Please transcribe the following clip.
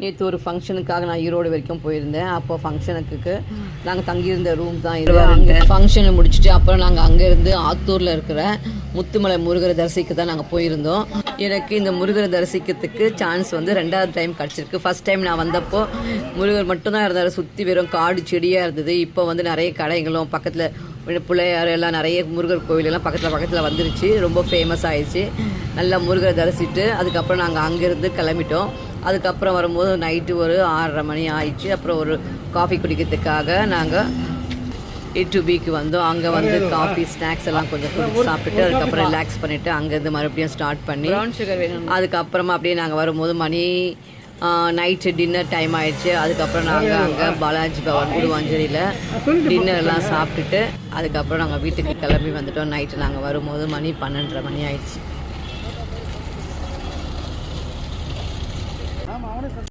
நேற்று ஒரு ஃபங்க்ஷனுக்காக நான் ஈரோடு வரைக்கும் போயிருந்தேன். அப்போ ஃபங்க்ஷனுக்கு நாங்கள் தங்கியிருந்த ரூம் தான் இது. அங்கே ஃபங்க்ஷனை முடிச்சுட்டு அப்புறம் நாங்கள் அங்கேருந்து ஆத்தூரில் இருக்கிற முத்துமலை முருகரை தரிசிக்க தான் நாங்கள் போயிருந்தோம். எனக்கு இந்த முருகரை தரிசிக்கிறதுக்கு சான்ஸ் வந்து 2வது டைம் கிடச்சிருக்கு. ஃபஸ்ட் டைம் நான் வந்தப்போ முருகர் மட்டும்தான் இருந்தார், சுற்றி வெறும் காடு செடியாக இருந்தது. இப்போ வந்து நிறைய கடைகளும் பக்கத்தில் பிள்ளையார் எல்லாம் நிறைய முருகர் கோவிலெல்லாம் பக்கத்தில் வந்துருச்சு, ரொம்ப ஃபேமஸ் ஆயிடுச்சு. நல்லா முருகரை தரிசிட்டு அதுக்கப்புறம் நாங்கள் அங்கேருந்து கிளம்பிட்டோம். அதுக்கப்புறம் வரும்போது நைட்டு ஒரு 6:30 மணி ஆயிடுச்சு. அப்புறம் ஒரு காஃபி குடிக்கிறதுக்காக நாங்கள் A2Bக்கு வந்தோம். அங்கே வந்து காஃபி ஸ்நாக்ஸ் எல்லாம் கொஞ்சம் சாப்பிட்டுட்டு அதுக்கப்புறம் ரிலாக்ஸ் பண்ணிவிட்டு அங்கேருந்து மறுபடியும் ஸ்டார்ட் பண்ணி அதுக்கப்புறமா அப்படியே நாங்கள் வரும்போது மணி நைட்டு டின்னர் டைம் ஆயிடுச்சு. அதுக்கப்புறம் நாங்கள் அங்கே பாலாஜி பவன் குடுவாஞ்சேரியில் டின்னர்லாம் சாப்பிட்டுட்டு அதுக்கப்புறம் நாங்கள் வீட்டுக்கு கிளம்பி வந்துட்டோம். நைட்டு நாங்கள் வரும்போது மணி 12:30 மணி ஆயிடுச்சு.